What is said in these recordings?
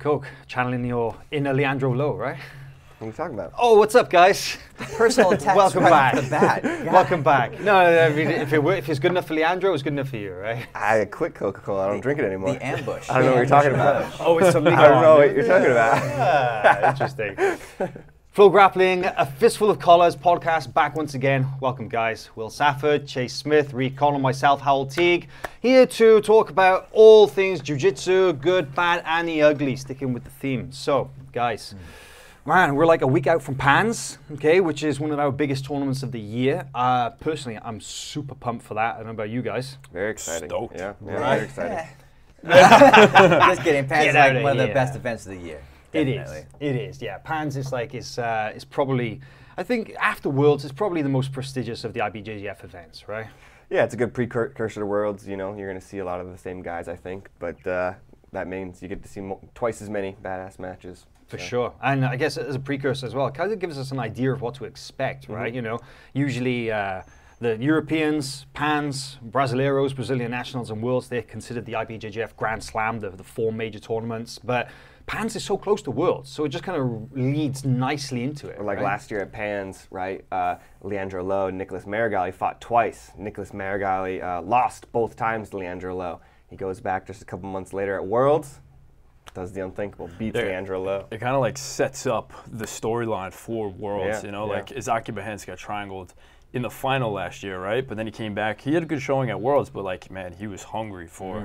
Coke, channeling your inner Leandro Lowe, right? What are you talking about? Oh, what's up, guys? Personal attacks. Welcome right back. off the bat. Welcome back. No, I mean, if it's good enough for Leandro, it's good enough for you, right? I quit Coca-Cola. I don't drink it anymore. The ambush. I don't know what you're talking about. Oh, it's something. I don't know what you're talking about. Interesting. FloGrappling, A Fistful of Collars podcast back once again. Welcome, guys. Will Safford, Chase Smith, Reed Collin, myself, Howell Teague, here to talk about all things jiu-jitsu, good, bad, and the ugly, sticking with the theme. So, guys, man, we're like a week out from Pans, okay, which is one of our biggest tournaments of the year. Personally, I'm super pumped for that. I don't know about you guys. Very exciting. Stoked. Yeah, Right. very exciting. Just kidding. Pans is Get like out one of of the best here. events of the year. It Definitely. is, yeah. Pans is like, is probably, I think after Worlds, it's probably the most prestigious of the IBJJF events, right? Yeah, it's a good precursor to Worlds. You know, you're going to see a lot of the same guys, I think, but that means you get to see twice as many badass matches. For sure. And I guess as a precursor as well, it kind of gives us an idea of what to expect, right? You know, usually the Europeans, Pans, Brasileiros, Brazilian Nationals, and Worlds, they're considered the IBJJF Grand Slam, the four major tournaments. But Pans is so close to Worlds, so it just kind of leads nicely into it. Or like right? last year at Pans, right? Leandro Lowe and Nicholas Marigali fought twice. Nicholas Marigali lost both times to Leandro Lowe. He goes back just a couple months later at Worlds, does the unthinkable, beats Leandro Lowe. It kind of like sets up the storyline for Worlds, Yeah, you know, yeah. like Izaki Behensk got triangled in the final last year, right? But then he came back. He had a good showing at Worlds, but like, man, he was hungry for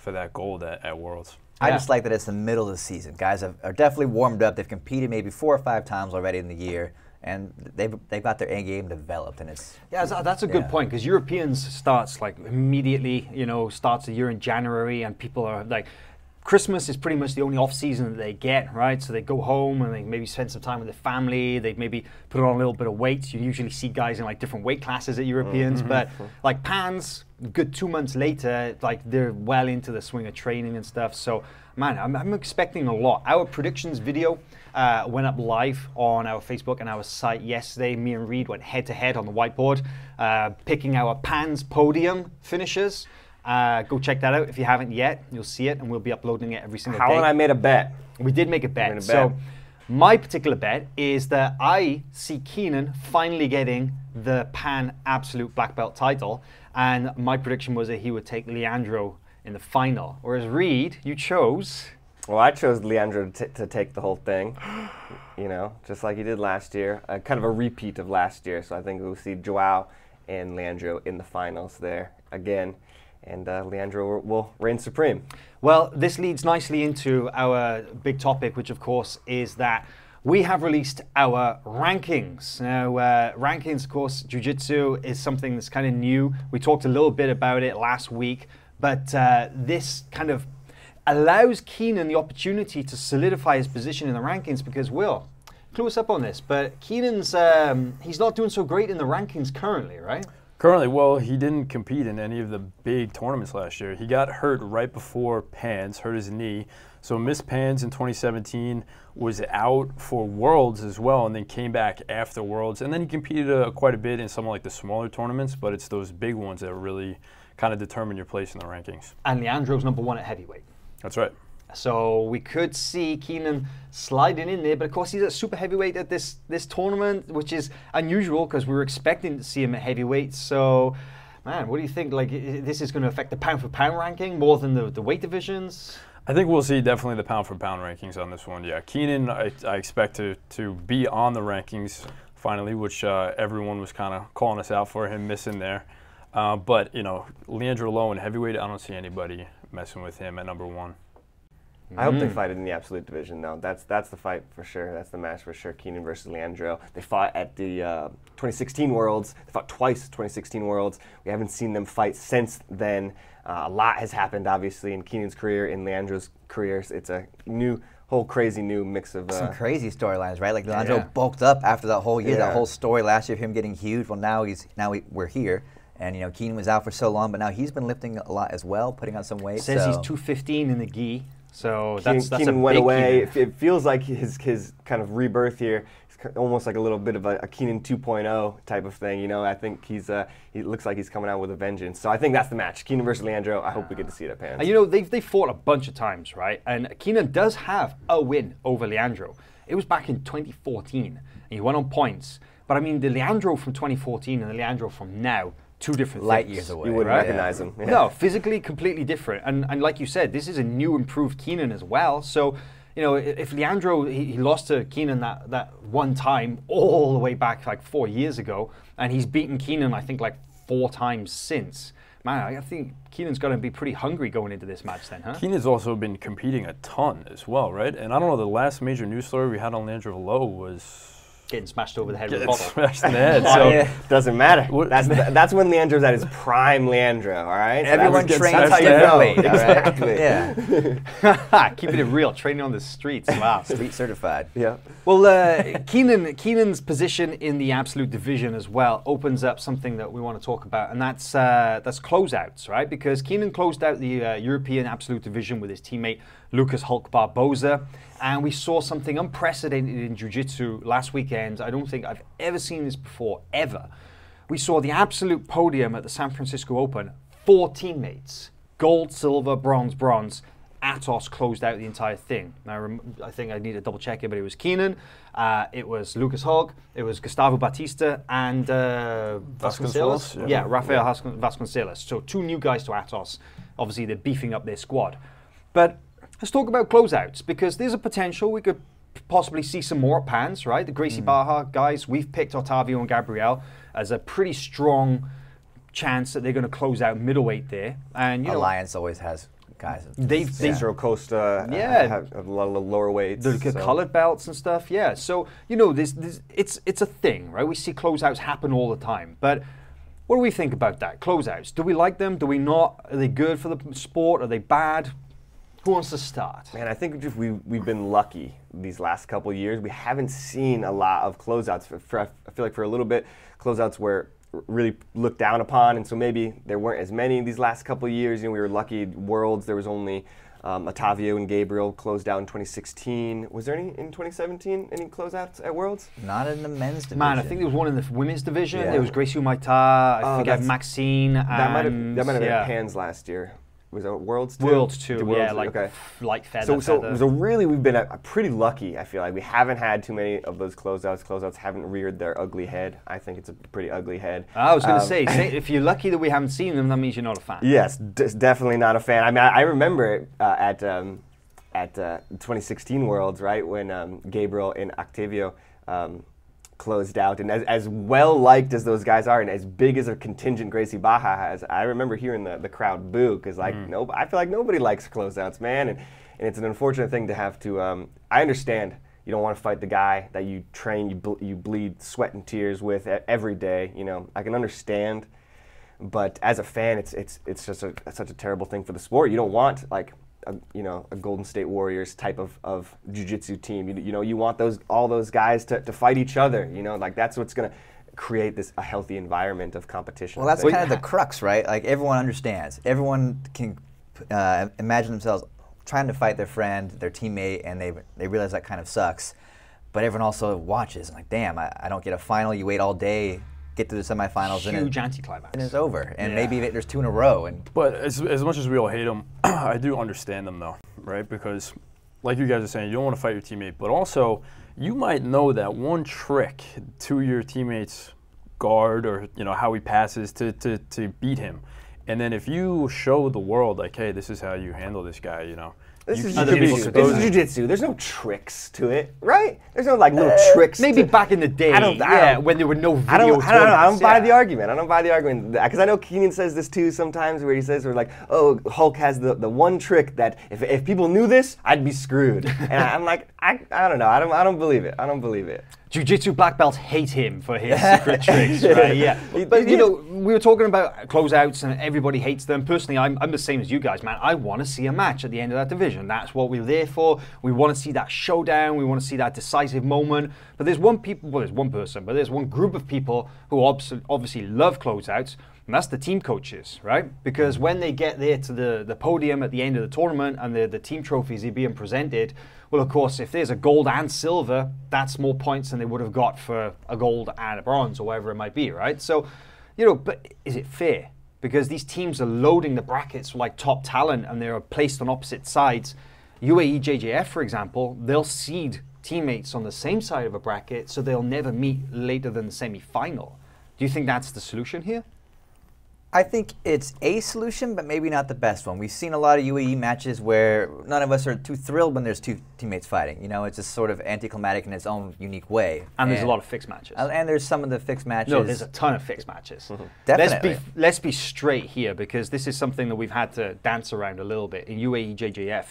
that gold at Worlds. I just like that it's the middle of the season. Guys are definitely warmed up. They've competed maybe 4 or 5 times already in the year, and they've got their A game developed, and it's That's a good point, because Europeans starts like immediately, you know, starts the year in January, and people are like, Christmas is pretty much the only off season that they get, right? So they go home and they maybe spend some time with their family. They maybe put on a little bit of weight. You usually see guys in like different weight classes at Europeans, but like Pans, good 2 months later, like they're well into the swing of training and stuff. So man, I'm expecting a lot. Our predictions video went up live on our Facebook and our site yesterday. Me and Reed went head to head on the whiteboard, picking our Pans podium finishers. Go check that out if you haven't yet. You'll see it, and we'll be uploading it every single day. Howell and I made a bet. We did make a bet. So my particular bet is that I see Keenan finally getting the Pan Absolute Black Belt title, and my prediction was that he would take Leandro in the final. Whereas Reed, you chose... Well, I chose Leandro to take the whole thing, you know, just like he did last year. Kind of a repeat of last year, so I think we'll see Joao and Leandro in the finals there again. And Leandro will reign supreme. Well, this leads nicely into our big topic, which of course is that we have released our rankings. Now, rankings, of course, Jiu-Jitsu is something that's kind of new. We talked a little bit about it last week, but this kind of allows Keenan the opportunity to solidify his position in the rankings, because Will, clue us up on this, but Keenan's, he's not doing so great in the rankings currently, right? Currently, well, he didn't compete in any of the big tournaments last year. He got hurt right before Pans, hurt his knee. So missed Pans in 2017, was out for Worlds as well, and then came back after Worlds. And then he competed quite a bit in some of like the smaller tournaments, but it's those big ones that really kind of determine your place in the rankings. And Leandro's #1 at heavyweight. That's right. So we could see Keenan sliding in there, but of course he's at super heavyweight at this tournament, which is unusual because we were expecting to see him at heavyweight. So, man, what do you think? Like, this is going to affect the pound for pound ranking more than the weight divisions? I think we'll see definitely the pound for pound rankings on this one. Yeah, Keenan, I expect to be on the rankings finally, which everyone was kind of calling us out for him missing there. But you know, Leandro Lowe in heavyweight, I don't see anybody messing with him at #1. I hope they fight it in the absolute division, though. That's the fight for sure. That's the match for sure. Keenan versus Leandro. They fought at the 2016 Worlds. They fought twice 2016 Worlds. We haven't seen them fight since then. A lot has happened, obviously, in Keenan's career, in Leandro's career. It's a whole crazy new mix of... some crazy storylines, right? Like Leandro bulked up after that whole year, that whole story last year of him getting huge. Well, now we're here. And, you know, Keenan was out for so long, but now he's been lifting a lot as well, putting on some weight. Says he's 215 in the gi. So that's Keenan a went big away. Keenan. It feels like his kind of rebirth here. He's almost like a little bit of a Keenan 2.0 type of thing. You know, I think he looks like he's coming out with a vengeance. So I think that's the match. Keenan versus Leandro. I hope we get to see it at Pans. And you know, they fought a bunch of times, right? And Keenan does have a win over Leandro. It was back in 2014, and he won on points. But I mean, the Leandro from 2014 and the Leandro from now, two different light things. years away. You wouldn't recognize him. Yeah. No, physically completely different. And like you said, this is a new, improved Keenan as well. So, you know, if Leandro, he lost to Keenan that one time all the way back like 4 years ago, and he's beaten Keenan, I think, like 4 times since. Man, I think Keenan's going to be pretty hungry going into this match then, huh? Keenan's also been competing a ton as well, right? And I don't know, the last major news story we had on Leandro Lowe was getting smashed over the head with a bottle. Smashed in the head. So doesn't matter. That's when Leandro's at his prime Leandro, all right? Everyone trains that's how you know. Exactly. Yeah. Keeping it real, training on the streets. Wow. Street certified. Yeah. Well, Keenan's position in the absolute division as well opens up something that we want to talk about, and that's closeouts, right? Because Keenan closed out the European absolute division with his teammate Lucas Hulk Barboza, and we saw something unprecedented in Jiu-Jitsu last weekend. I don't think I've ever seen this before, ever. We saw the absolute podium at the San Francisco Open, 4 teammates, gold, silver, bronze, bronze. Atos closed out the entire thing. Now, I think I need to double check it, but it was Keenan, it was Lucas Hulk, it was Gustavo Batista, and Vasconcelos. Yeah, Rafael Vasconcelos. So 2 new guys to Atos. Obviously, they're beefing up their squad. But let's talk about closeouts, because there's a potential we could possibly see some more at Pans, right? The Gracie Barra guys, we've picked Otavio and Gabriel as a pretty strong chance that they're going to close out middleweight there. And you Alliance always has guys. Central Costa have a lot of lower weights. The colored belts and stuff, yeah. So, you know, it's a thing, right? We see closeouts happen all the time. But what do we think about that? Closeouts, do we like them? Do we not? Are they good for the sport? Are they bad? Who wants to start? Man, I think we've been lucky these last couple of years. We haven't seen a lot of closeouts. I feel like for a little bit, closeouts were really looked down upon, and so maybe there weren't as many these last couple of years. You know, we were lucky. Worlds, there was only Otavio and Gabriel closed out in 2016. Was there any in 2017? Any closeouts at Worlds? Not in the men's division. Man, I think there was one in the women's division. Yeah. There was Gracie Umaita, I think Maxine. That might have been at Pans last year. Was it Worlds too? Worlds too, yeah, like okay. Light feather. So really, we've been pretty lucky. I feel like we haven't had too many of those closeouts. Closeouts haven't reared their ugly head. I think it's a pretty ugly head. I was going to say, if you're lucky that we haven't seen them, that means you're not a fan. Yes, definitely not a fan. I mean, I remember at 2016 Worlds, right, when Gabriel and Octavio closed out, and as well liked as those guys are, and as big as a contingent Gracie Barra has, I remember hearing the crowd boo, because I feel like nobody likes closeouts, man, and it's an unfortunate thing to have to. I understand you don't want to fight the guy that you train, you bleed sweat and tears with every day. You know, I can understand, but as a fan, it's just such a terrible thing for the sport. You don't want like a Golden State Warriors type of jiu-jitsu team. You want all those guys to fight each other. You know, like that's what's going to create a healthy environment of competition. Well, that's kind of the crux, right? Like everyone understands. Everyone can imagine themselves trying to fight their friend, their teammate, and they realize that kind of sucks. But everyone also watches and like, damn, I don't get a final. You wait all day, get to the semifinals, huge anticlimax, and it's over. And maybe there's 2 in a row. But as much as we all hate them, I do understand them though, right? Because like you guys are saying, you don't want to fight your teammate, but also you might know that one trick to your teammate's guard, or how he passes to beat him. And then if you show the world like, hey, this is how you handle this guy, This is jiu-jitsu. There's no tricks to it, right? There's no like little tricks. Maybe back in the day, when there were no video. I don't buy the argument. I don't buy the argument because I know Keenan says this too sometimes, where he says, "We're like, oh, Hulk has the one trick that if people knew this, I'd be screwed." And I'm like, I don't know. I don't believe it. I don't believe it. Jiu-Jitsu black belts hate him for his secret tricks, right? Yeah. But we were talking about closeouts and everybody hates them. Personally, I'm the same as you guys, man. I want to see a match at the end of that division. That's what we're there for. We want to see that showdown. We want to see that decisive moment. But there's one person, but there's one group of people who obviously love closeouts. And that's the team coaches, right? Because when they get there to the podium at the end of the tournament and the team trophies are being presented, well, of course, if there's a gold and silver, that's more points than they would have got for a gold and a bronze or whatever it might be, right? So, you know, but is it fair? Because these teams are loading the brackets with like top talent and they're placed on opposite sides. UAE JJF, for example, they'll seed teammates on the same side of a bracket so they'll never meet later than the semi-final. Do you think that's the solution here? I think it's a solution, but maybe not the best one. We've seen a lot of UAE matches where none of us are too thrilled when there's two teammates fighting. You know, it's just sort of anticlimactic in its own unique way. And there's a lot of fixed matches. And there's some of the fixed matches. No, there's a ton of fixed matches. Definitely. Let's be straight here, because this is something that we've had to dance around a little bit in UAE JJF.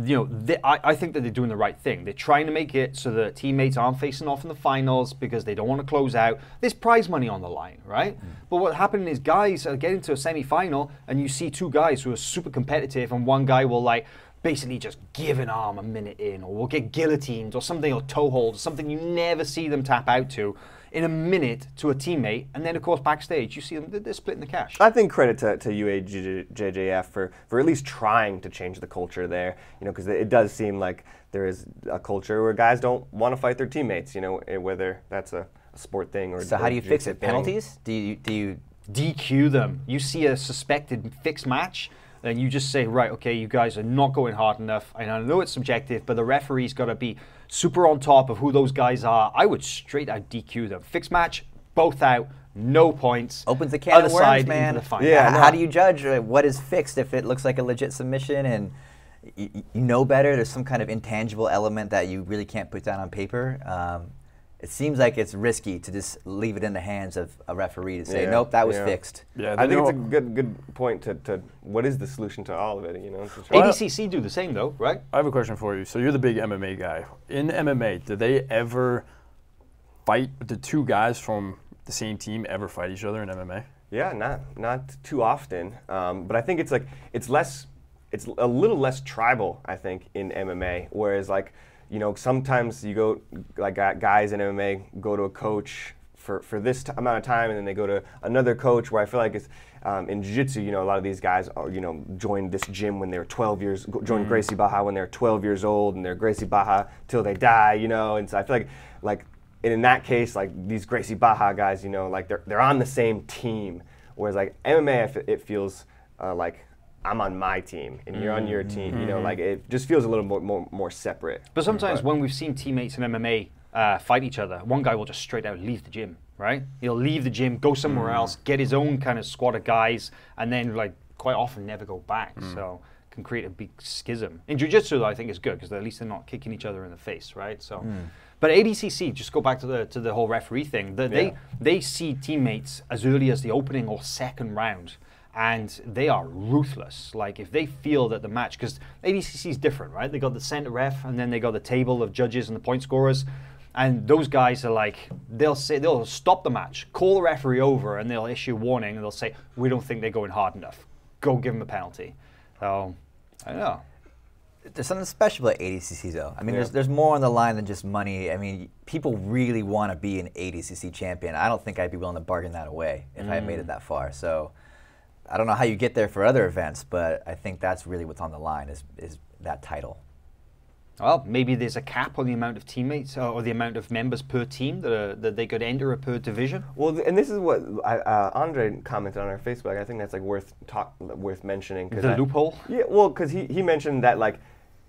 You know, I think that they're doing the right thing. They're trying to make it so that teammates aren't facing off in the finals because they don't want to close out. There's prize money on the line, right? But what happened is guys are getting to a semi-final and you see two guys who are super competitive and one guy will like basically just give an arm a minute in, or will get guillotined or something, or toe hold, something you never see them tap out to in a minute to a teammate, and then of course backstage you see them, they're splitting the cash. I think credit to UAE-JJF for at least trying to change the culture there, you know, because it does seem like there is a culture where guys don't want to fight their teammates, you know, whether that's a sport thing or. So how do you fix it? Penalties? Do you DQ them? You see a suspected fixed match, then you just say, right, okay, you guys are not going hard enough. And I know it's subjective, but the referee's got to be super on top of who those guys are. I would straight out DQ them. Fixed match, both out, no points. Opens the can of worms, man. Into the final. Yeah. How do you judge what is fixed if it looks like a legit submission and you know better? There's some kind of intangible element that you really can't put down on paper. It seems like it's risky to just leave it in the hands of a referee to say, nope, that was fixed. Yeah, I think it's a good point to what is the solution to all of it, you know? ADCC do the same though, right? I have a question for you. So you're the big MMA guy. In MMA, do they ever fight, the two guys from the same team ever fight each other in MMA? Yeah, not too often. But I think it's a little less tribal, I think, in MMA, whereas like, you know, sometimes you go, like guys in MMA go to a coach for this amount of time, and then they go to another coach, where I feel like it's in Jiu-Jitsu, you know, a lot of these guys are, you know, joined this gym when they were 12 years, joined Gracie Barra when they were 12 years old, and they're Gracie Barra till they die, you know, and so I feel like in that case, like these Gracie Barra guys, you know, like they're on the same team, whereas like MMA, it feels like I'm on my team and you're on your team. You know, like it just feels a little more separate. But sometimes when we've seen teammates in MMA fight each other, one guy will just straight out leave the gym, right? He'll leave the gym, go somewhere else, get his own kind of squad of guys, and then like quite often never go back. So can create a big schism. In Jiu-Jitsu, though, I think it's good because at least they're not kicking each other in the face, right? So, but ADCC, just go back to the whole referee thing. They see teammates as early as the opening or second round. And they are ruthless. Like if they feel that the match, because ADCC is different, right? They got the center ref, and then they got the table of judges and the point scorers, and those guys are like, they'll stop the match, call the referee over, and they'll issue a warning, and they'll say, we don't think they're going hard enough. Go give them a penalty. So I don't know. There's something special about ADCC though. I mean, there's more on the line than just money. I mean, people really want to be an ADCC champion. I don't think I'd be willing to bargain that away if I had made it that far. So. I don't know how you get there for other events, but I think that's really what's on the line is that title. Well, maybe there's a cap on the amount of teammates or the amount of members per team that they could enter per division. Well, and this is what Andre commented on our Facebook. I think that's like worth mentioning. The loophole? Yeah, well, because he mentioned that like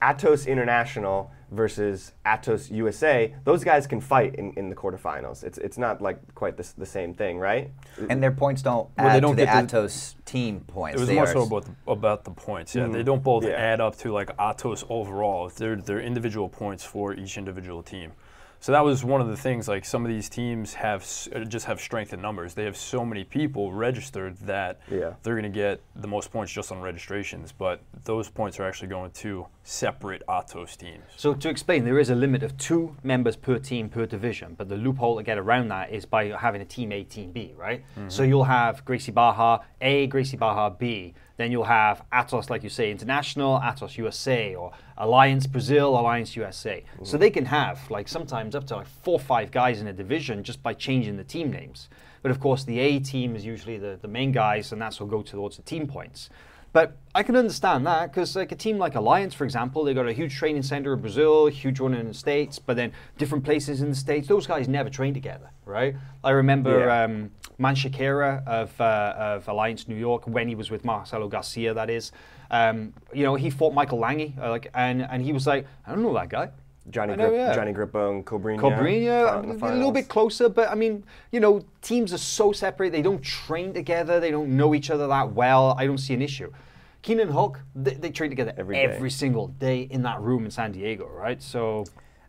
Atos International versus Atos USA, those guys can fight in the quarterfinals. It's not like quite the same thing, right? And their points don't add to the Atos team points. It was more so about the points. Yeah, they don't both add up to like Atos overall. They're individual points for each individual team. So that was one of the things, like some of these teams just have strength in numbers. They have so many people registered that they're going to get the most points just on registrations, but those points are actually going to separate Atos teams. So to explain, there is a limit of 2 members per team per division, but the loophole to get around that is by having a team A, team B, right? So you'll have Gracie Barra A, Gracie Barra B. Then you'll have Atos, like you say, International, Atos USA, or Alliance Brazil, Alliance USA. So they can have like sometimes up to like 4 or 5 guys in a division just by changing the team names. But of course, the A team is usually the main guys, and that's what go towards the team points. But I can understand that because like a team like Alliance, for example, they got a huge training center in Brazil, huge one in the States, but then different places in the States. Those guys never train together, right? I remember Manchakera of Alliance New York, when he was with Marcelo Garcia, that is. You know, he fought Michael Lange, and he was like, I don't know that guy. Johnny Grippo and Cobrinha. Cobrinha, a little bit closer, but I mean, you know, teams are so separate. They don't train together. They don't know each other that well. I don't see an issue. Keenan and Hulk, they train together every single day in that room in San Diego, right? So,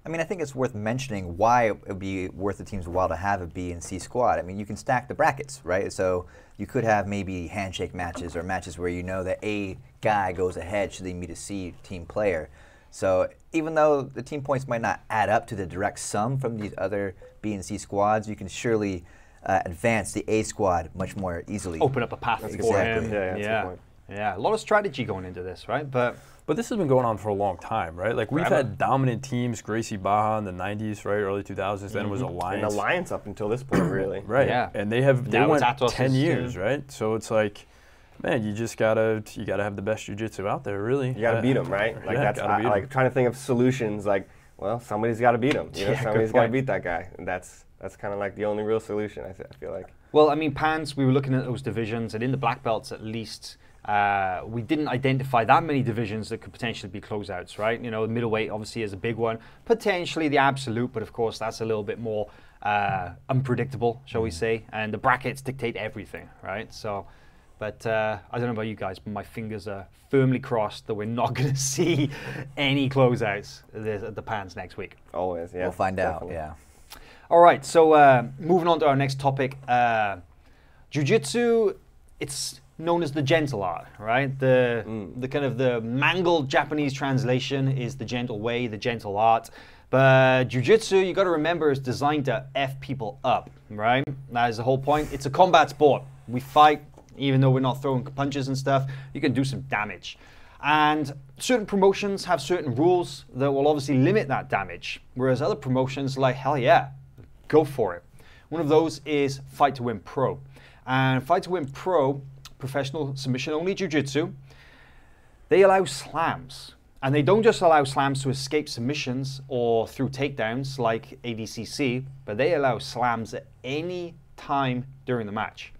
I mean, I think it's worth mentioning why it would be worth the team's while to have a B and C squad. I mean, you can stack the brackets, right? So you could have maybe handshake matches or matches where you know that A guy goes ahead should they meet a C team player. So even though the team points might not add up to the direct sum from these other B and C squads, you can surely advance the A squad much more easily. Open up a path for him. Yeah, a lot of strategy going into this, right? But this has been going on for a long time, right? Like we've had dominant teams, Gracie Baja in the 90s, right, early 2000s, then it was Alliance. And Alliance up until this point, really. Right, yeah. And they went 10 years, right? So it's like, man, you just gotta have the best jiu-jitsu out there, really. You gotta beat them, right? Like that's like trying to think of solutions. Like, well, somebody's got to beat him. You know, somebody's got to beat that guy, and that's kind of like the only real solution. I feel like. Well, I mean, Pans. We were looking at those divisions, and in the black belts, at least, we didn't identify that many divisions that could potentially be closeouts, right? You know, middleweight obviously is a big one, potentially the absolute, but of course that's a little bit more unpredictable, shall we say? And the brackets dictate everything, right? So. But I don't know about you guys, but my fingers are firmly crossed that we're not going to see any closeouts at the Pans next week. Always, yeah. We'll find definitely. out, yeah. All right, so moving on to our next topic. Jiu-Jitsu, it's known as the gentle art, right? The kind of the mangled Japanese translation is the gentle way, the gentle art. But Jiu-Jitsu, you got to remember, is designed to F people up, right? That is the whole point. It's a combat sport. We fight. Even though we're not throwing punches and stuff, you can do some damage. And certain promotions have certain rules that will obviously limit that damage, whereas other promotions, like, hell yeah, go for it. One of those is Fight to Win Pro. And Fight to Win Pro, professional submission-only jiu-jitsu, they allow slams. And they don't just allow slams to escape submissions or through takedowns like ADCC, but they allow slams at any time during the match.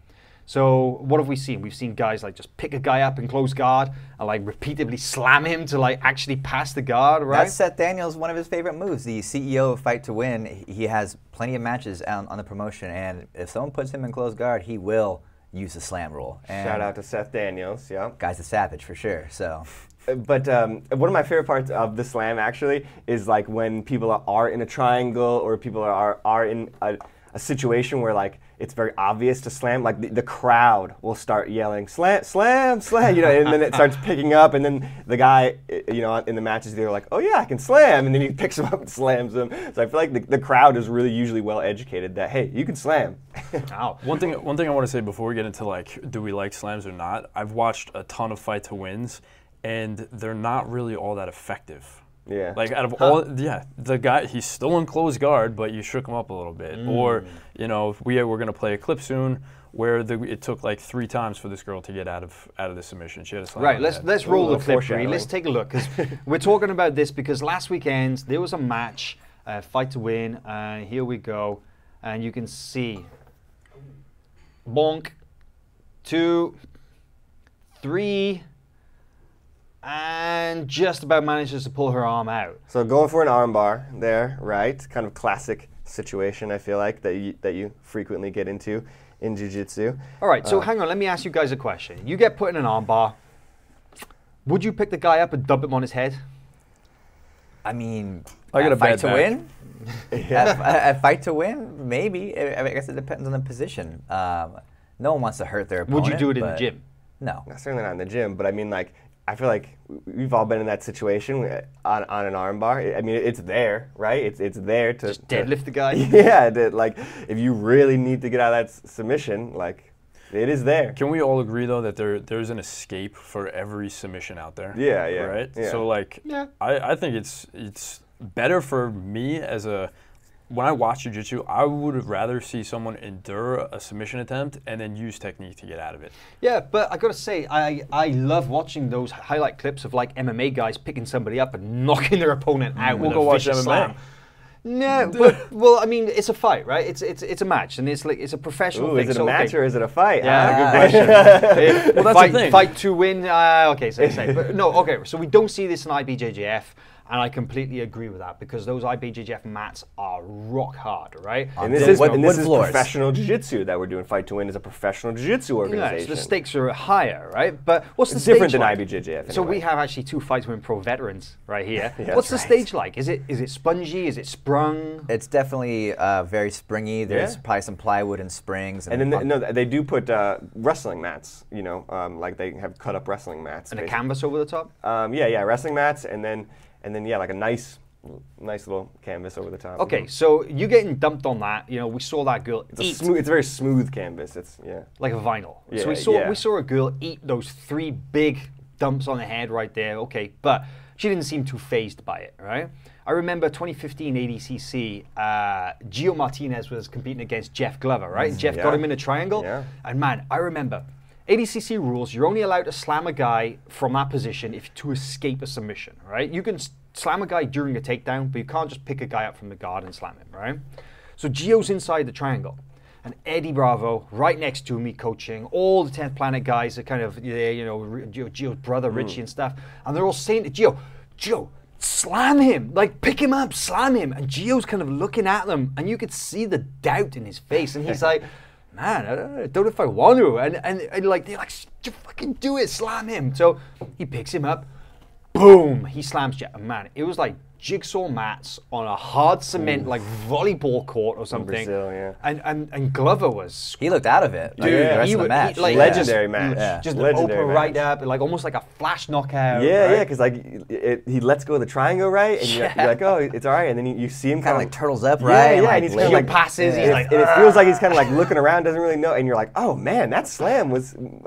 So what have we seen? We've seen guys like just pick a guy up in close guard and like repeatedly slam him to like actually pass the guard, right? That's Seth Daniels' one of his favorite moves. The CEO of Fight to Win, he has plenty of matches on the promotion, and if someone puts him in close guard, he will use the slam rule. And shout out to Seth Daniels, yeah. Guy's a savage for sure, so. But one of my favorite parts of the slam actually is like when people are in a triangle or people are in a situation where like it's very obvious to slam, like the crowd will start yelling, slam, slam, slam, you know, and then it starts picking up, and then the guy, you know, in the matches, they're like, oh yeah, I can slam, and then he picks him up and slams him. So I feel like the crowd is really usually well educated that, hey, you can slam. Wow. One thing I want to say before we get into like, do we like slams or not? I've watched a ton of Fight to Wins, and they're not really all that effective. Yeah. Like out of all, the guy, he's still in close guard, but you shook him up a little bit. Or, you know, we're going to play a clip soon where it took like 3 times for this girl to get out of the submission. She had a slam. Right. Let's roll the clip, Bree. Let's take a look, because we're talking about this because last weekend there was a match, Fight to Win, and here we go, and you can see, bonk, 2, 3. And just about manages to pull her arm out. So going for an arm bar there, right? Kind of classic situation, I feel like, that you frequently get into in jiu-jitsu. All right, so hang on, let me ask you guys a question. You get put in an arm bar. Would you pick the guy up and dump him on his head? I mean, I got a Fight bad to back. Win? At Fight to Win? Maybe. I guess it depends on the position. No one wants to hurt their opponent. Would you do it in the gym? No. Certainly not in the gym, but I mean, like, I feel like we've all been in that situation on an arm bar. I mean, it's there, right? It's there to just deadlift the guy. Yeah, like if you really need to get out of that submission, like It is there. Can we all agree though that there's an escape for every submission out there? Yeah, yeah. Right. Yeah. So like, I think it's better for me as a when I watch jiu-jitsu, I would rather see someone endure a submission attempt and then use technique to get out of it. Yeah, but I gotta say, I love watching those highlight clips of like MMA guys picking somebody up and knocking their opponent out with go a watch vicious MMA. slam. No, but well, I mean, it's a fight, right? It's a match, and it's a professional Ooh, thing. is it a match or is it a fight? Yeah, good question. Well, that's the thing. Fight to win. Okay, say. But no, okay. So we don't see this in IBJJF, and I completely agree with that because those IBJJF mats are rock hard, right? And this is professional jiu-jitsu that we're doing. Fight to Win is a professional jiu-jitsu organization. Yeah, so the stakes are higher, right? But what's the It's stage different than like? IBJJF. Anyway. So we have actually 2 Fight to Win pro veterans right here. Yeah, what's the that's stage like? Is it spongy? Is it sprung? It's definitely very springy. There's probably some plywood and springs. And then they do put wrestling mats. You know, like they have cut up wrestling mats. And a canvas over the top? Yeah, wrestling mats, and then yeah, like a nice little canvas over the top. Okay, so you getting dumped on that. You know, we saw that girl eat. It's a very smooth canvas. It's like a vinyl. Yeah, so we saw a girl eat those 3 big dumps on the head right there. Okay, but she didn't seem too phased by it, right? I remember 2015 ADCC, Gio Martinez was competing against Jeff Glover, right? And Jeff got him in a triangle. Yeah. And man, I remember ADCC rules, you're only allowed to slam a guy from that position to escape a submission, right? You can slam a guy during a takedown, but you can't just pick a guy up from the guard and slam him, right? So Gio's inside the triangle, and Eddie Bravo right next to me coaching, all the 10th Planet guys are kind of, you know, Gio's brother, Richie and stuff, and they're all saying to Gio, slam him, like pick him up, slam him, and Gio's kind of looking at them, and you could see the doubt in his face, and he's like, man, I don't know if I want to. And like, they're like, just fucking do it, slam him. So he picks him up, boom, he slams Jeff. And man, it was like jigsaw mats on a hard cement, like volleyball court or something. Brazil, yeah. And Glover was... He looked out of it. Dude, the rest of the match. like, legendary match. Just Legendary open match. right up, like almost like a flash knockout. Yeah, right? yeah, because like he lets go of the triangle, right? And you're like, oh, it's all right. And then you see him kind of like turtles up, yeah, right? Yeah, like, and he's kind of Gio like passes, he's like, and it feels like he's kind of like looking around, doesn't really know. And you're like, oh man, that slam that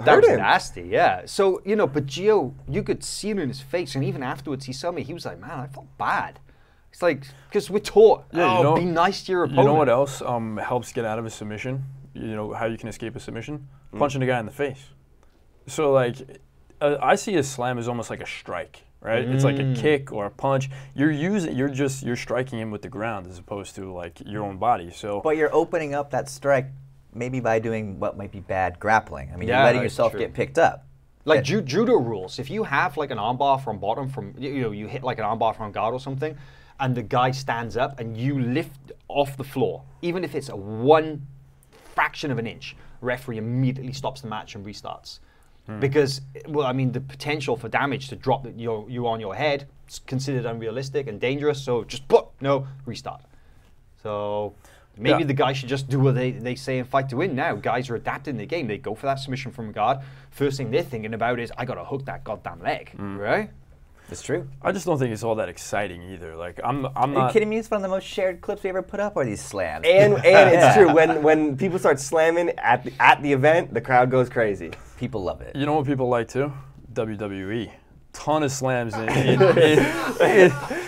hurt was him. nasty, yeah. So, you know, but Gio, you could see it in his face, and even afterwards he saw me, he was like, man, I felt bad. It's like, because we're taught, be nice to your opponent. You know what else helps get out of a submission? You know how you can escape a submission? Punching a guy in the face. So like, I see a slam as almost like a strike, right? It's like a kick or a punch. You're striking him with the ground as opposed to like your own body. So, but you're opening up that strike maybe by doing what might be bad grappling. I mean, you're letting yourself get picked up. Like judo rules, if you have like an armbar from bottom, you hit like an armbar from guard or something, and the guy stands up and you lift off the floor, even if it's a 1 fraction of an inch, referee immediately stops the match and restarts. Because, well, I mean, the potential for damage to drop you on your head is considered unrealistic and dangerous, so just restart. So maybe the guy should just do what they say in Fight to Win now. Guys are adapting the game. They go for that submission from guard. First thing they're thinking about is, I got to hook that goddamn leg, right? It's true. I just don't think it's all that exciting either. Like I'm not. Are you kidding me? It's one of the most shared clips we ever put up are these slams. And it's true, when people start slamming at the event, the crowd goes crazy. People love it. You know what people like too? WWE. Ton of slams in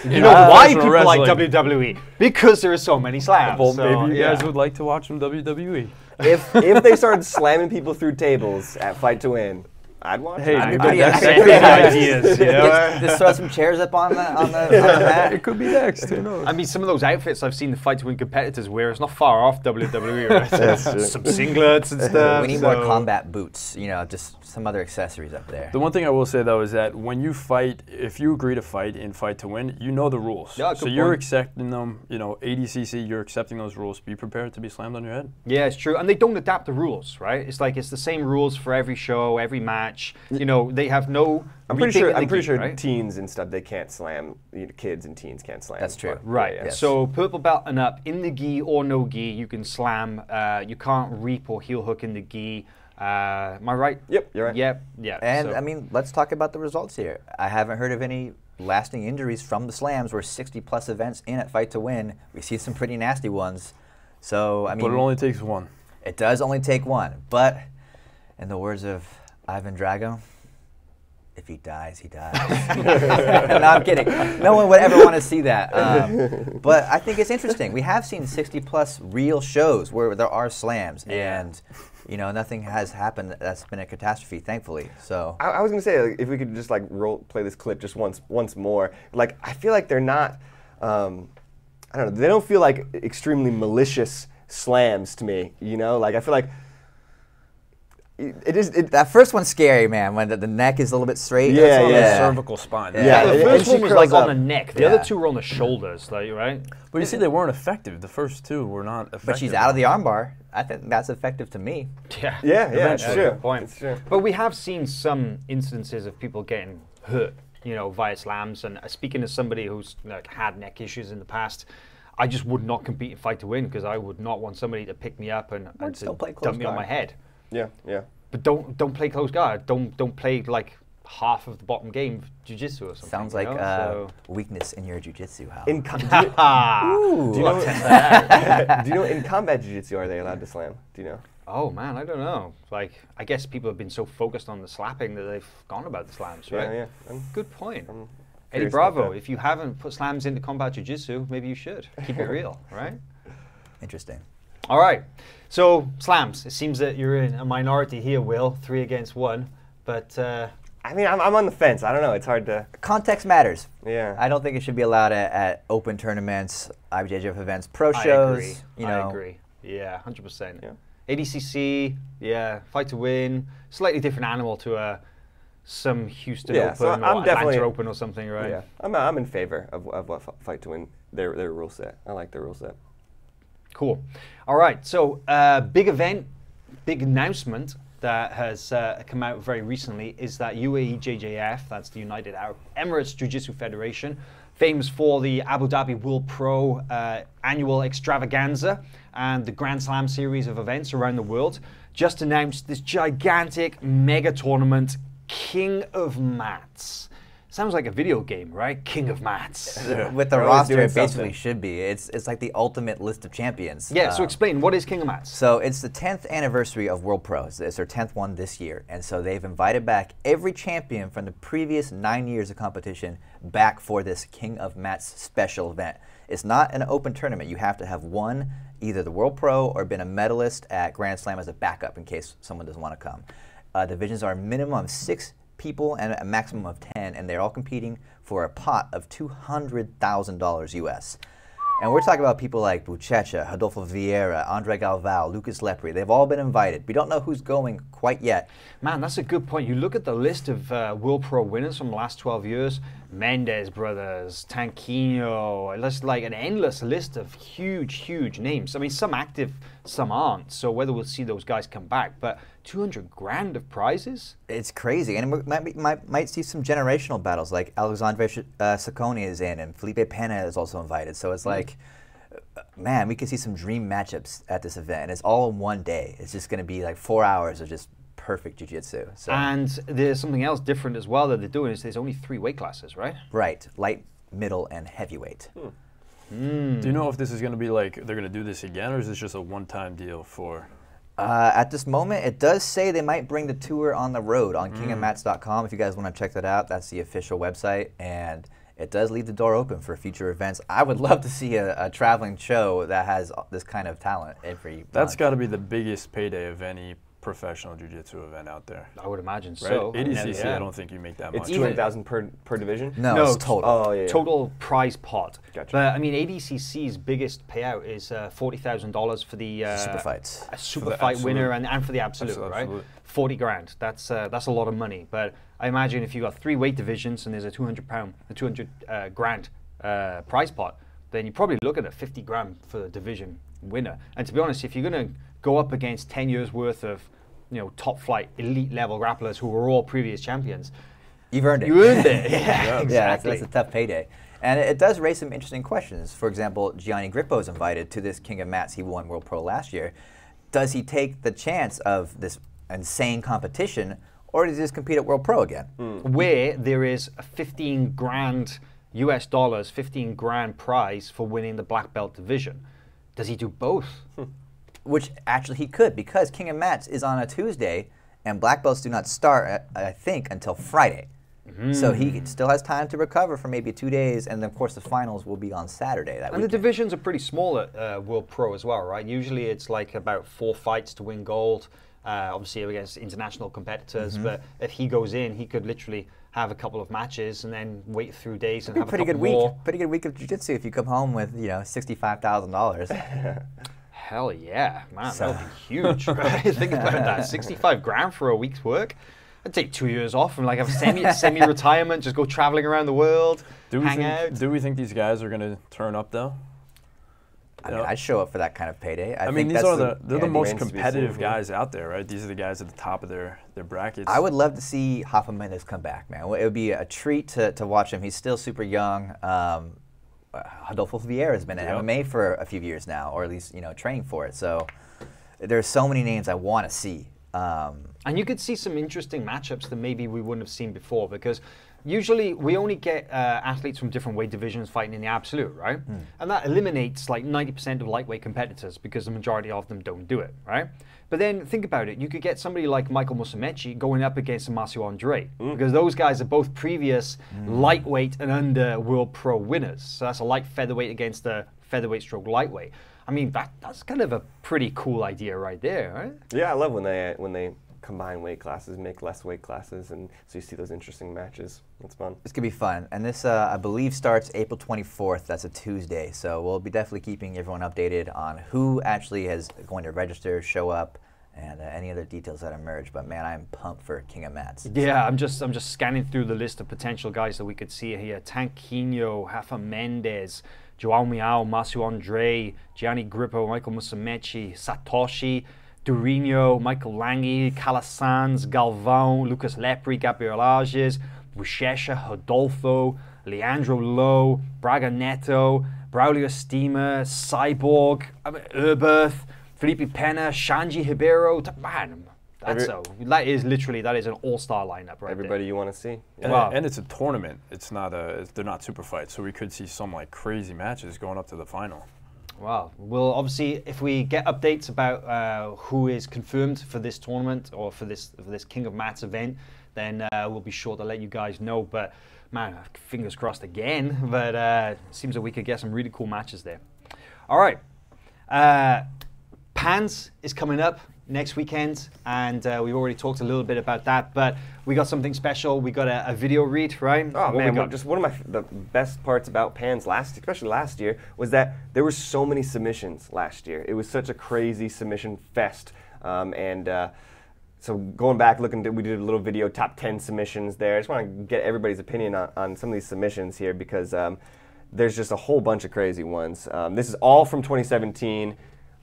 you know why people like WWE? Because there are so many slams. Well, so, maybe you guys would like to watch some WWE. If they started slamming people through tables at Fight to Win, I'd watch it. I'd Pretty ideas, you know? Just throw some chairs up on the mat. It could be next. Who knows? I mean, some of those outfits I've seen the Fight to Win competitors wear is not far off WWE, right? That's true. Some singlets and stuff. We need more combat boots, you know, just some other accessories up there. The one thing I will say though is that when you fight, if you agree to fight in Fight to Win, you know the rules. Yeah, so you're accepting them, you know, ADCC, you're accepting those rules. Be prepared to be slammed on your head. Yeah, it's true. And they don't adapt the rules, right? It's like it's the same rules for every show, every match. You know, they have no... I'm pretty sure right? teens and stuff, they can't slam. Kids and teens can't slam. That's true. Right. Yeah. So purple belt and up, in the gi or no gi, you can slam. You can't reap or heel hook in the gi. Am I right? Yep, you're right. Yep. Yeah. And I mean, let's talk about the results here. I haven't heard of any lasting injuries from the slams. We're 60+ events in at Fight to Win. We see some pretty nasty ones. So I mean, But it only takes one. It does only take one, but In the words of Ivan Drago, if he dies, he dies. No, I'm kidding. No one would ever want to see that. But I think it's interesting. We have seen 60-plus real shows where there are slams, and nothing has happened that's been a catastrophe, thankfully. So I was gonna say, like, if we could just play this clip just once more. Like, I feel like they're not. I don't know. They don't feel like extremely malicious slams to me. Like, I feel like. That first one's scary, man, when the neck is a little bit straight. Yeah, on yeah. the cervical spine. Yeah. The and first she one was curls like on up. the neck. The Yeah. other two were on the shoulders, like, right? But you see, they weren't effective. The first two were not effective. But she's out of the armbar. I think that's effective to me. Yeah. Yeah, it's That's a true. good point. It's true. But we have seen some instances of people getting hurt, via slams. And speaking as somebody who's had neck issues in the past, I just would not compete in fight to win because I would not want somebody to pick me up and just to don't play close dump me on guard. my head. Yeah. But don't play close guard. Don't play like half of the bottom game jiu-jitsu or something. Sounds like weakness in your jiu-jitsu, Hal. Do you know in combat jiu-jitsu are they allowed to slam? Do you know? Oh man, I don't know. Like, I guess people have been so focused on the slapping that they've gone about the slams, right? Yeah. Good point. Eddie curious about Bravo, that. if you haven't put slams into combat jiu-jitsu, maybe you should. Keep it real, right? Interesting. All right. So, slams. It seems that you're in a minority here, Will. 3 against 1. But, I mean, I'm on the fence. I don't know. It's hard to. Context matters. Yeah. I don't think it should be allowed at open tournaments, IBJJF events, pro I shows. agree. I agree. Yeah, 100%. Yeah. ADCC, fight to win. Slightly different animal to some Houston Yeah, Open so or I'm Atlanta definitely- Open or something, right? Yeah. I'm in favor of what fight to win their rule set. I like their rule set. Cool. All right. So, big event, big announcement that has come out very recently is that UAE-JJF, that's the United Arab Emirates Jiu-Jitsu Federation, famous for the Abu Dhabi World Pro annual extravaganza and the Grand Slam series of events around the world, just announced this gigantic mega tournament, King of Mats. Sounds like a video game, right? King of Mats. With the They're always roster, doing it basically something. should be. It's like the ultimate list of champions. Yeah, so explain, what is King of Mats? So it's the 10th anniversary of World Pro. It's their 10th one this year. And so they've invited back every champion from the previous 9 years of competition back for this King of Mats special event. It's not an open tournament. You have to have won either the World Pro or been a medalist at Grand Slam as a backup in case someone doesn't want to come. Divisions are a minimum of 6 people and a maximum of 10, and they're all competing for a pot of $200,000 US. And we're talking about people like Buchecha, Rodolfo Vieira, Andre Galvao, Lucas Lepri. They've all been invited. We don't know who's going quite yet. Man, that's a good point. You look at the list of World Pro winners from the last 12 years, Mendes brothers, Tanquinho, just like an endless list of huge, huge names. I mean, some active, some aren't. So whether we'll see those guys come back, but 200 grand of prizes? It's crazy. And we might see some generational battles, like Alexandre Sacconi is in, and Felipe Pena is also invited. So it's like, man, we could see some dream matchups at this event. And it's all in one day. It's just going to be like 4 hours of just perfect jiu-jitsu. So. And there's something else different as well that they're doing is there's only 3 weight classes, right? Right. Light, middle, and heavyweight. Do you know if this is going to be like, they're going to do this again, or is this just a one-time deal for... At this moment, it does say they might bring the tour on the road on kingofmats.com. If you guys want to check that out, that's the official website. And it does leave the door open for future events. I would love to see a traveling show that has this kind of talent every That's month. got to be the biggest payday of any professional jiu-jitsu event out there. I would imagine Right? so. ADCC, Yeah. I don't think you make that It's much. 200,000 per division. No, it's total. Oh yeah. Total prize pot. Gotcha. But I mean, ADCC's biggest payout is $40,000 for the Super fights. a super For the fight absolute. winner and for the absolute, right? Absolute. 40 grand. That's a lot of money. But I imagine if you got 3 weight divisions and there's a 200 grand prize pot, then you're probably looking at 50 grand for the division winner. And to be honest, if you're going to go up against 10 years worth of top flight elite level grapplers who were all previous champions, You've earned it. you earned it. Yeah, Yeah, exactly. that's a tough payday. And it does raise some interesting questions. For example, Gianni Grippo is invited to this King of Mats. He won World Pro last year. Does he take the chance of this insane competition, or does he just compete at World Pro again? Where there is a 15 grand US dollars, 15 grand prize for winning the black belt division. Does he do both? Which actually he could, because King of Mats is on a Tuesday, and black belts do not start, I think, until Friday. So he still has time to recover for maybe 2 days, and then of course the finals will be on Saturday. That and weekend. the divisions are pretty small at World Pro as well, right? Usually it's like about 4 fights to win gold, obviously against international competitors. But if he goes in, he could literally have a couple of matches and then wait through days and have a couple more. Pretty good week of jiu-jitsu if you come home with $65,000. Hell yeah, man, that would be huge. Right? Think about that, 65 grand for a week's work. I'd take 2 years off and like have semi-retirement, just go traveling around the world, hang out. Do we think these guys are going to turn up though? I mean, I'd show up for that kind of payday. I mean, these are they're the most competitive guys out there, right? These are the guys at the top of their brackets. I would love to see Rafa Mendes come back, man. It would be a treat to watch him. He's still super young. Adolfo Vieira has been in MMA for a few years now, or at least training for it. So there's so many names I want to see. And you could see some interesting matchups that maybe we wouldn't have seen before, because usually we only get athletes from different weight divisions fighting in the absolute, right? And that eliminates like 90% of lightweight competitors because the majority of them don't do it, right? But then think about it, you could get somebody like Michael Musumeci going up against Marcio Andre, because those guys are both previous lightweight and under World Pro winners. So that's a light featherweight against a featherweight stroke lightweight. I mean, that's kind of a pretty cool idea right there, right? Yeah, I love when they combine weight classes, make less weight classes, and so you see those interesting matches. That's fun. It's going to be fun. And this, I believe, starts April 24th. That's a Tuesday. So we'll be definitely keeping everyone updated on who actually is going to register, show up, and any other details that emerge. But man, I'm pumped for King of Mats. Yeah, I'm just scanning through the list of potential guys that we could see here. Tanquinho, Rafa Mendes, Joao Miao, Marcio Andre, Gianni Grippo, Michael Musumeci, Satoshi, Durinho, Michael Lange, Calasanz, Galvão, Lucas Lepri, Gabriel Arges, Buchecha, Rodolfo, Leandro Lowe, Braga Neto, Braulio Estima, Cyborg, Urberth, Felipe Pena, Shanji Hibero. Man, that is an all-star lineup right Everybody there. you want to see. And, Wow. and it's a tournament. It's not they're not super fights, so we could see some like crazy matches going up to the final. Wow. Well, obviously, if we get updates about who is confirmed for this tournament or for this King of Mats event, then we'll be sure to let you guys know. But man, fingers crossed again. But it seems that we could get some really cool matches there. All right. Pans is coming up next weekend, and we've already talked a little bit about that, but we got something special. We got a video read, right? Oh man, just one of the best parts about Pans especially last year, was that there were so many submissions last year. It was such a crazy submission fest, so going back, we did a little video, top 10 submissions there. I just want to get everybody's opinion on some of these submissions here, because there's just a whole bunch of crazy ones. This is all from 2017,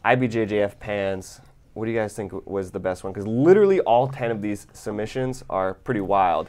IBJJF Pans. What do you guys think was the best one? Because literally all 10 of these submissions are pretty wild.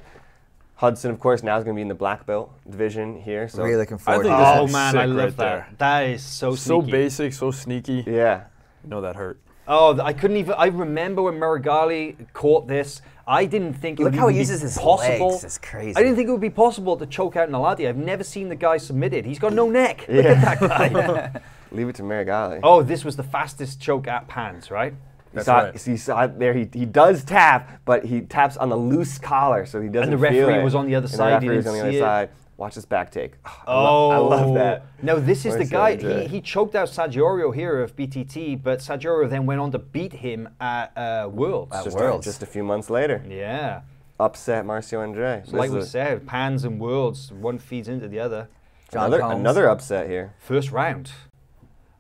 Hudson, of course, now is going to be in the black belt division here. So really looking forward to that. that. Oh man, I love that. That is so sneaky. So basic, so sneaky. Yeah. No, that hurt. Oh, I couldn't even. I remember when Marigali caught this. I didn't think it would how he be uses his possible. legs. It's crazy. I didn't think it would be possible to choke out Naladi. I've never seen the guy submitted. He's got no neck. Look at that guy. Leave it to Marigali. Oh, this was the fastest choke at Pans, right? That's right. You saw it there. He does tap, but he taps on the loose collar, so he doesn't. And the feel referee it. was on the other And side. The referee was on the other side. Watch this back take. I Oh, love that. No, this is the Marcio guy. Andre. He choked out Saggiorio here of BTT, but Saggiorio then went on to beat him at Worlds. Just a few months later. Yeah. Upset Marcio Andre. So like we said, Pans and Worlds, one feeds into the other. Another upset here. First round.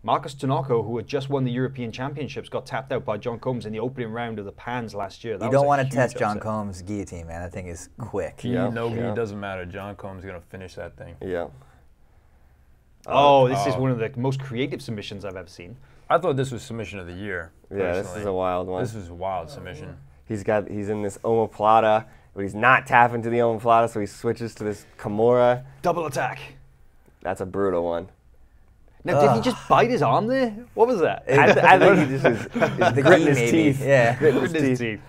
Marcus Tanaka, who had just won the European Championships, got tapped out by John Combs in the opening round of the Pans last year. You don't want to test John Combs' guillotine, man. That thing is quick. It doesn't matter. John Combs is going to finish that thing. Yeah. This is one of the most creative submissions I've ever seen. I thought this was submission of the year. Yeah, this is a wild one. This is a wild submission. He's in this omoplata, but he's not tapping to the omoplata, so he switches to this Kimura. Double attack. That's a brutal one. Now, did he just bite his arm there? What was that? I think he just is gritting his teeth. Yeah. Gritting his teeth.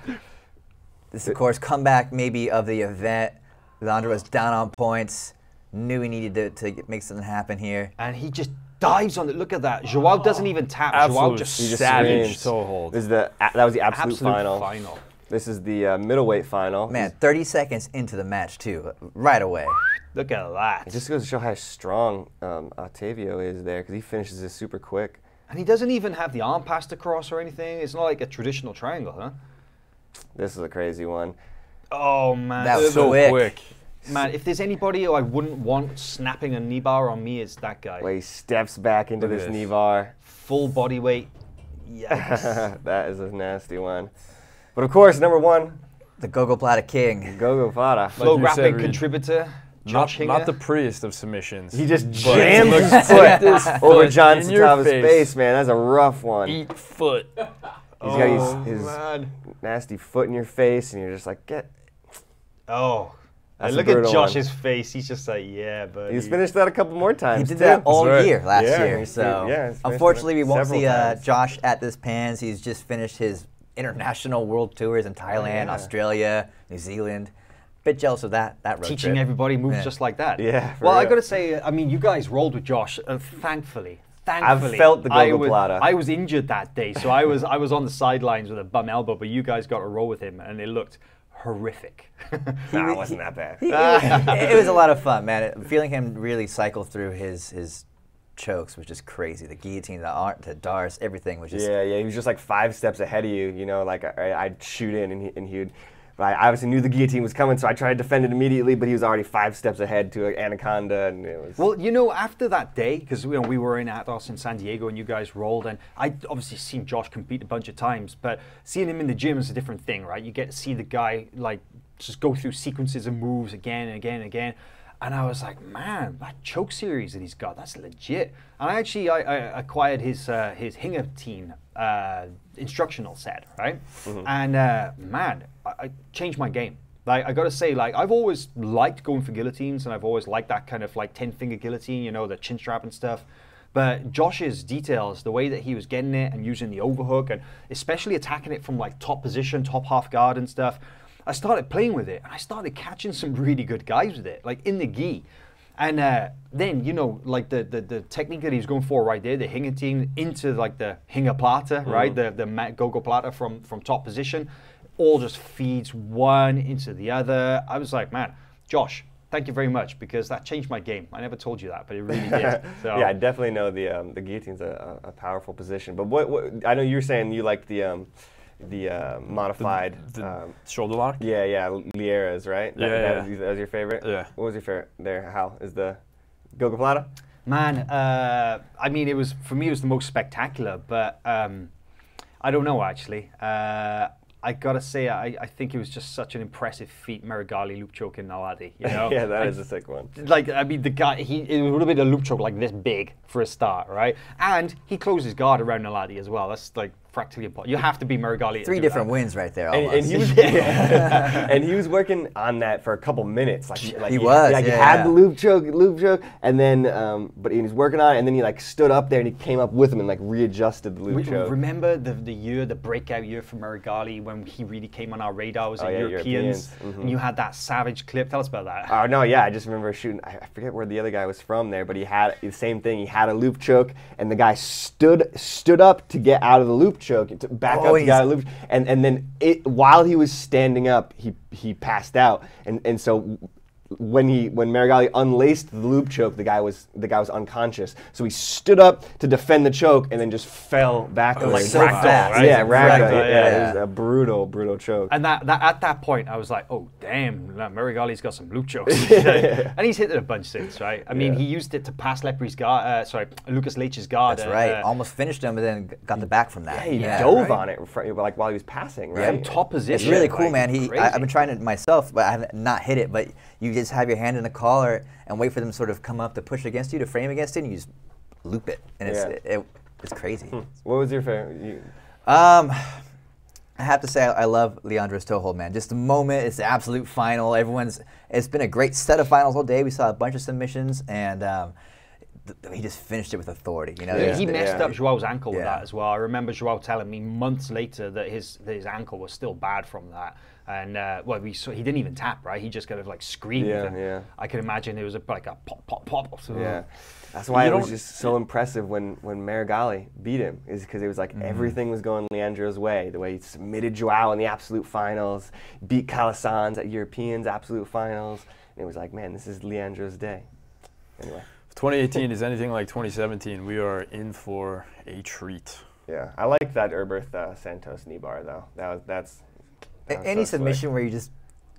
This, of course, comeback maybe of the event. Leandro was down on points, knew he needed to make something happen here. And he just dives on it. Look at that. Joao doesn't even tap. Joao just savage screams. toe hold. That was the absolute final. This is the middleweight final. Man, 30 seconds into the match, too, right away. Look at that. It just goes to show how strong Octavio is there, because he finishes this super quick. And he doesn't even have the arm passed across or anything. It's not like a traditional triangle, huh? This is a crazy one. Oh, man. That was So quick. Man, if there's anybody who I wouldn't want snapping a knee bar on me, it's that guy. Where he steps back into Look at this this. knee bar. Full body weight. Yikes. That is a nasty one. But of course, number one, The Gogo Plata King. Gogo Plata. Like you said, FloGrappling Reed. contributor, Josh Not Hinger. the prettiest of submissions. He just but jammed look his at foot this over foot John in your Satava's face, man. That's a rough one. Eat foot. He's got his man. nasty foot in your face, and you're just like, get. Oh. That's a Look at brutal Josh's face. He's just like, yeah, buddy. He's finished that a couple more He times, did too. that all right. year last Yeah, year. he's So finished unfortunately, we that won't several see times. Josh at this Pans. He's just finished his international world tours in Thailand, yeah. Australia, New Zealand. Bit jealous of that road Teaching trip. everybody moves Yeah. just like that. Yeah, for Well, I real. got to say, I mean, you guys rolled with Josh, thankfully. felt the I Gogo was- Plata. I was injured that day, so I was on the sidelines with a bum elbow, but you guys got to roll with him, and it looked horrific. Nah, it wasn't that bad. It was a lot of fun, man. Feeling him really cycle through his chokes was just crazy. The guillotine, the Dars, everything was just. Yeah, he was just like 5 steps ahead of you. You know, like I'd shoot in, and he would. I obviously knew the guillotine was coming, so I tried to defend it immediately. But he was already 5 steps ahead to an anaconda, and it was. Well, you know, after that day, because we were in Atos in San Diego, and you guys rolled, and I obviously seen Josh compete a bunch of times, but seeing him in the gym is a different thing, right? You get to see the guy like just go through sequences of moves again and again and again. And I was like, man, that choke series that he's got, that's legit. And I acquired his Hinger team instructional set, right? And man, I changed my game. Like, I gotta say, like, I've always liked going for guillotines, and I've always liked that kind of like 10-finger guillotine, you know, the chin strap and stuff. But Josh's details, the way that he was getting it and using the overhook, and especially attacking it from like top position, top half guard and stuff, I started playing with it, and I started catching some really good guys with it, like in the gi. And then, you know, like the technique that he was going for right there, the Hinger team into like the Hinger Plata, right? The Gogo Plata from top position, all just feeds one into the other. I was like, man, Josh, thank you very much, because that changed my game. I never told you that, but it really did. So. Yeah, I definitely know the guillotine's a powerful position. But what I know you were saying you liked the modified Shoulder lock? Yeah, Lieras, right? Yeah. That was your favorite? Yeah. What was your favorite there? How is the Gogo Plata? Man, I mean, for me, it was the most spectacular, but I don't know, actually. I gotta say, I think it was just such an impressive feat, Marigali loop choke in Naladi, you know? Yeah, that is a sick one. Like, I mean, the guy, it would have been a loop choke like this big for a start, right? And he closed his guard around Naladi as well. That's like practically impossible. You have to be Marigali. 3 different wins right there. And he was and he was working on that for a couple minutes. Like He was, Like he yeah. had the loop choke, and then but he was working on it, and then he like stood up there and he came up with him and like readjusted the loop choke. Remember the breakout year for Marigali when he really came on our radar was Europeans, and you had that savage clip. Tell us about that. Oh no, yeah, I just remember shooting. I forget where the other guy was from there, but he had the same thing. He had a loop choke, and the guy stood up to get out of the loop choke, to back up to get out of the loop, and then while he was standing up, he passed out, and so. When Marigali unlaced the loop choke, the guy was unconscious. So he stood up to defend the choke and then just fell backwards. Like so fast. Right? Yeah, Ragdoll, ragdoll. yeah. It was a brutal choke. And that at that point, I was like, oh, damn, Marigali's got some loop chokes. And he's hit it a bunch since, right? I mean, he used it to pass Lepri's guard, Lucas Leitch's guard. That's right. Almost finished him, but then got the back from that. Yeah, he dove on it like while he was passing, right? From top position. It's really cool, like, man. crazy. I've been trying it myself, but I have not hit it. But you just have your hand in the collar and wait for them to sort of come up to push against you, to frame against it, and you just loop it. And it's crazy. What was your favorite? I have to say I love Leandro's toe hold, man. Just the moment, it's the absolute final. It's been a great set of finals all day. We saw a bunch of submissions, and he just finished it with authority. You know, Yeah, he messed Yeah. up Joao's ankle with Yeah. that as well. I remember Joao telling me months later that his ankle was still bad from that. And well, he didn't even tap, right? He just kind of like screamed. Yeah, and yeah. I can imagine it was like a pop, pop, pop. So, Yeah, that's why You it was don't- just so impressive when Marigali beat him, is because it was like everything was going Leandro's way. The way he submitted Joao in the absolute finals, beat Calasanz at Europeans absolute finals, and it was like, man, this is Leandro's day. Anyway, If 2018 is anything like 2017, we are in for a treat. yeah, I like that Herberth Santos knee bar though. That's that was Any so slick. submission where you just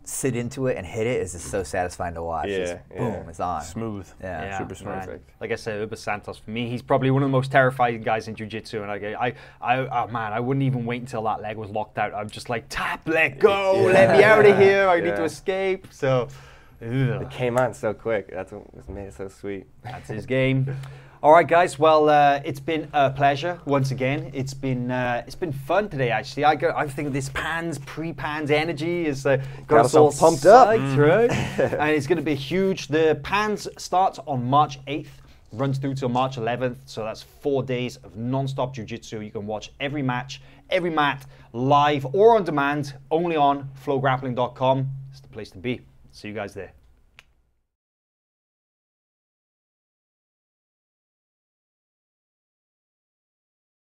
sit into it and hit it is just so satisfying to watch. Yeah, Just boom, yeah. it's on. Smooth. Yeah. Super smooth. man. Perfect. Like I said, Uber Santos for me, he's probably one of the most terrifying guys in jiu-jitsu. And oh man, I wouldn't even wait until that leg was locked out. I'm just like, tap, let go, let me out of here. I need to Yeah. escape. So, It came on so quick. That's what made it so sweet. that's his game. All right, guys. Well, it's been a pleasure once again. It's been fun today. Actually, I think this pre-Pans energy is got us all pumped up. psyched, right? And it's going to be huge. The Pans starts on March 8th, runs through till March 11th. So that's 4 days of non-stop jiu-jitsu. You can watch every match, every mat, live or on demand, only on FloGrappling.com. It's the place to be. See you guys there.